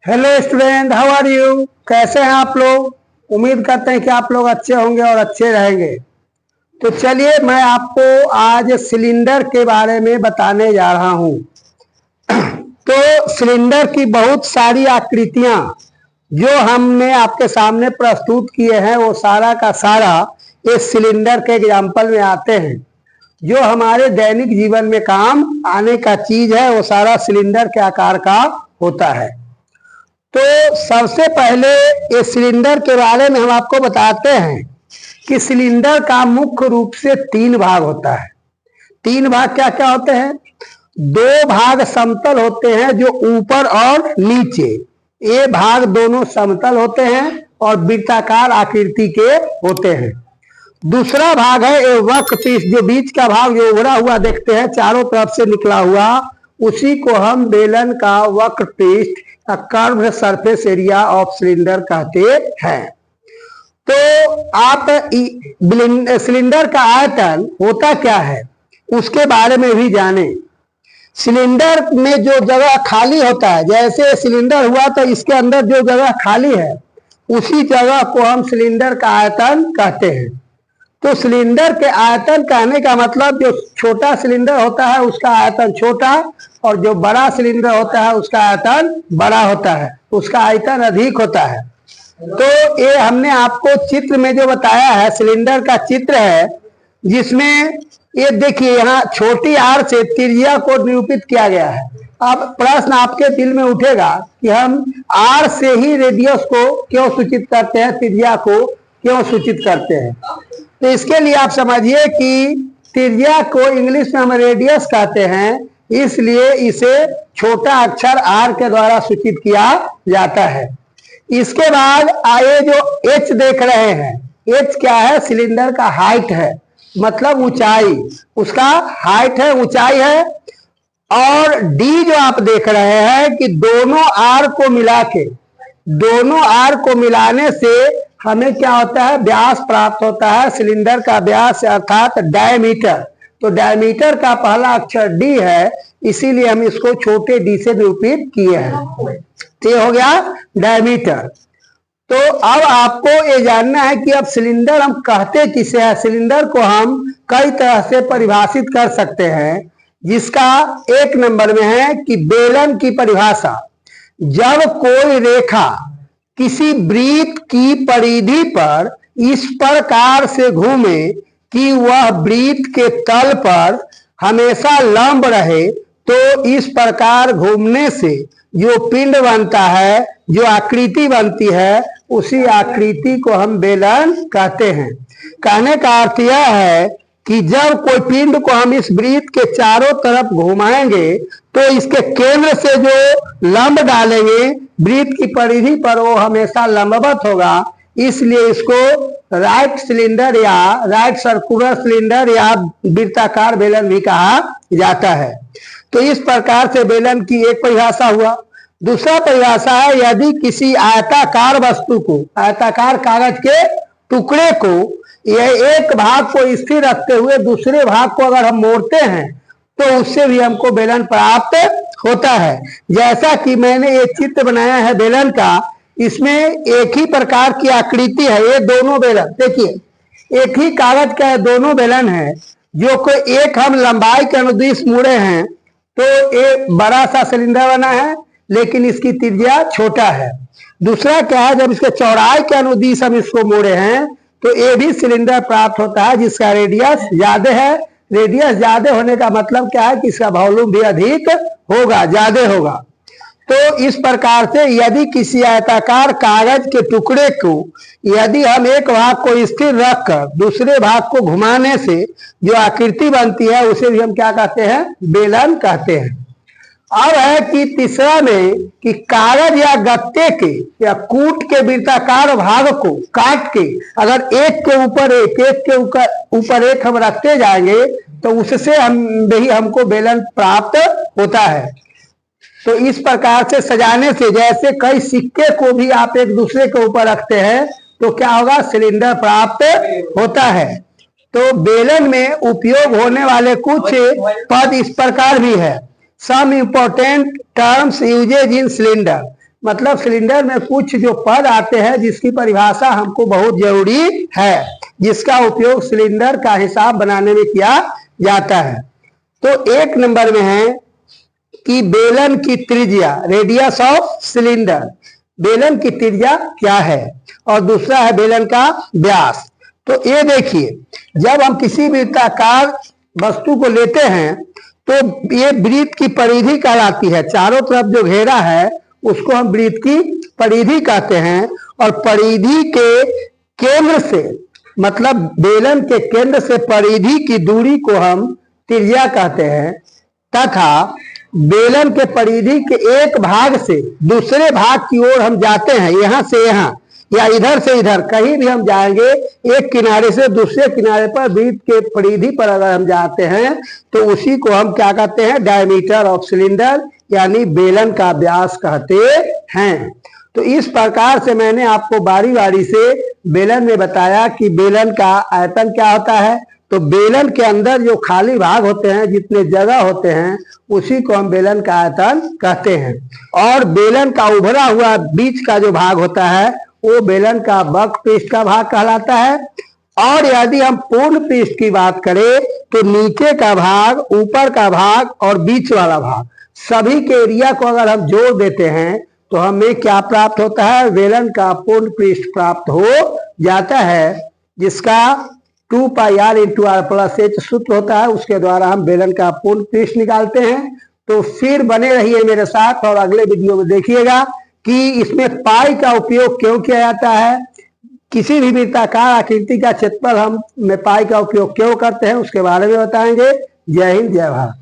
Hello student, how are you? कैसे हैं आप लोग? उम्मीद करते हैं कि आप लोग अच्छे होंगे और अच्छे रहेंगे। तो चलिए मैं आपको आज सिलेंडर के बारे में बताने जा रहा हूं। तो सिलेंडर की बहुत सारी आकृतियां जो हमने आपके सामने प्रस्तुत किए हैं वो सारा का सारा इस सिलेंडर के एग्जाम्पल में आते हैं। जो हमारे दैनिक जीवन में काम आने का चीज है वो सारा सिलेंडर के आकार का होता है। तो सबसे पहले इस सिलेंडर के बारे में हम आपको बताते हैं कि सिलेंडर का मुख्य रूप से 3 भाग होता है। 3 भाग क्या क्या होते हैं? 2 भाग समतल होते हैं जो ऊपर और नीचे, ये भाग दोनों समतल होते हैं और वृत्ताकार आकृति के होते हैं। दूसरा भाग है ये वक्रपीस, जो बीच का भाग जो उभरा हुआ देखते हैं चारों तरफ से निकला हुआ, उसी को हम बेलन का वक्रपृष्ठ curve surface area of cylinder कहते हैं। तो आप सिलेंडर का आयतन होता क्या है उसके बारे में भी जाने। सिलेंडर में जो जगह खाली होता है, जैसे सिलेंडर हुआ तो इसके अंदर जो जगह खाली है उसी जगह को हम सिलेंडर का आयतन कहते हैं। तो सिलेंडर के आयतन कहने का मतलब जो छोटा सिलेंडर होता है उसका आयतन छोटा और जो बड़ा सिलेंडर होता है उसका आयतन बड़ा होता है, उसका आयतन अधिक होता है। तो ये हमने आपको चित्र में जो बताया है सिलेंडर का चित्र है, जिसमें ये देखिए यहाँ छोटी आर से त्रिज्या को निरूपित किया गया है। अब प्रश्न आपके दिल में उठेगा कि हम आर से ही रेडियस को क्यों सूचित करते हैं, त्रिज्या को क्यों सूचित करते हैं? तो इसके लिए आप समझिए कि त्रिज्या को इंग्लिश में हम रेडियस कहते हैं, इसलिए इसे छोटा अक्षर आर के द्वारा सूचित किया जाता है। इसके बाद आए जो एच देख रहे हैं, एच क्या है? सिलेंडर का हाइट है, मतलब ऊंचाई, उसका हाइट है, ऊंचाई है। और डी जो आप देख रहे हैं कि दोनों आर को मिलाने से हमें क्या होता है? व्यास प्राप्त होता है, सिलेंडर का व्यास अर्थात डायमीटर। तो डायमीटर का पहला अक्षर डी है, इसीलिए हम इसको छोटे डी से निरूपित किए हैं। तो ये हो गया डायमीटर। तो अब आपको ये जानना है कि अब सिलेंडर हम कहते किसे हैं। सिलेंडर को हम कई तरह से परिभाषित कर सकते हैं, जिसका 1 नंबर में है कि बेलन की परिभाषा। जब कोई रेखा किसी वृत्त की परिधि पर इस प्रकार से घूमे कि वह वृत्त के तल पर हमेशा लंब रहे, तो इस प्रकार घूमने से जो पिंड बनता है, जो आकृति बनती है, उसी आकृति को हम बेलन कहते हैं। कहने का अर्थ यह है कि जब कोई पिंड को हम इस वृत्त के चारों तरफ घुमाएंगे तो इसके केंद्र से जो लंब डालेंगे वृत्त की परिधि पर, वो हमेशा लंबवत होगा। इसलिए इसको राइट सिलेंडर या राइट सर्कुलर सिलेंडर या वृत्ताकार बेलन भी कहा जाता है। तो इस प्रकार से बेलन की एक परिभाषा हुआ। दूसरा परिभाषा है, यदि किसी आयताकार वस्तु को, आयताकार कागज के टुकड़े को, यह एक भाग को स्थिर रखते हुए दूसरे भाग को अगर हम मोड़ते हैं तो उससे भी हमको बेलन प्राप्त होता है। जैसा कि मैंने ये चित्र बनाया है बेलन का, इसमें एक ही प्रकार की आकृति है। ये दोनों बेलन देखिए, एक ही कागज का दोनों बेलन है, जो कोई एक हम लंबाई के अनुदिश मुड़े हैं तो एक बड़ा सा सिलेंडर बना है, लेकिन इसकी त्रिज्या छोटा है। दूसरा क्या है, जब इसके चौड़ाई के अनुदिश हम इसको मोड़े हैं तो ये भी सिलेंडर प्राप्त होता है, जिसका रेडियस ज्यादा है। रेडियस ज्यादा होने का मतलब क्या है कि इसका वॉल्यूम भी अधिक होगा, ज्यादा होगा। तो इस प्रकार से यदि किसी आयताकार कागज के टुकड़े को यदि हम एक भाग को स्थिर रखकर दूसरे भाग को घुमाने से जो आकृति बनती है उसे भी हम क्या कहते हैं? बेलन कहते हैं। अब है कि तीसरा में कि कागज या गत्ते के या कूट के वृत्ताकार भाग को काट के अगर एक के ऊपर एक हम रखते जाएंगे तो उससे हमको बेलन प्राप्त होता है। तो इस प्रकार से सजाने से, जैसे कई सिक्के को भी आप एक दूसरे के ऊपर रखते हैं तो क्या होगा? सिलेंडर प्राप्त होता है। तो बेलन में उपयोग होने वाले कुछ पद इस प्रकार भी है। Some important terms uses in cylinder। मतलब सिलेंडर में कुछ जो पद आते हैं जिसकी परिभाषा हमको बहुत जरूरी है, जिसका उपयोग सिलेंडर का हिसाब बनाने में किया जाता है। तो 1 नंबर में है कि बेलन की त्रिज्या, रेडियस ऑफ सिलेंडर, बेलन की त्रिज्या क्या है, और दूसरा है बेलन का व्यास। तो ये देखिए, जब हम किसी भी वृत्ताकार वस्तु को लेते हैं तो ये वृत्त की परिधि कहलाती है। चारों तरफ जो घेरा है उसको हम वृत्त की परिधि कहते हैं, और परिधि के केंद्र से, मतलब बेलन के केंद्र से परिधि की दूरी को हम त्रिज्या कहते हैं, तथा बेलन के परिधि के एक भाग से दूसरे भाग की ओर हम जाते हैं, यहां से यहां या इधर से इधर, कहीं भी हम जाएंगे, एक किनारे से दूसरे किनारे पर वृत्त के परिधि पर अगर हम जाते हैं तो उसी को हम क्या कहते हैं, डायमीटर ऑफ सिलेंडर, यानी बेलन का व्यास कहते हैं। तो इस प्रकार से मैंने आपको बारी बारी से बेलन में बताया कि बेलन का आयतन क्या होता है। तो बेलन के अंदर जो खाली भाग होते हैं, जितने जगह होते हैं, उसी को हम बेलन का आयतन कहते हैं। और बेलन का उभरा हुआ बीच का जो भाग होता है वो बेलन का वक्र पृष्ठ का भाग कहलाता है। और यदि हम पूर्ण पृष्ठ की बात करें तो नीचे का भाग, ऊपर का भाग और बीच वाला भाग, सभी के एरिया को अगर हम जोड़ देते हैं तो हमें क्या प्राप्त होता है, बेलन का पूर्ण पृष्ठ प्राप्त हो जाता है, जिसका 2 pi r into R plus h सूत्र होता है। उसके द्वारा हम बेलन का पूर्ण पृष्ठ निकालते हैं। तो फिर बने रहिए मेरे साथ और अगले वीडियो में देखिएगा कि इसमें पाई का उपयोग क्यों किया जाता है, किसी भी वृत्ताकार आकृति का क्षेत्रफल हम में पाई का उपयोग क्यों करते हैं, उसके बारे में बताएंगे। जय हिंद, जय भारत।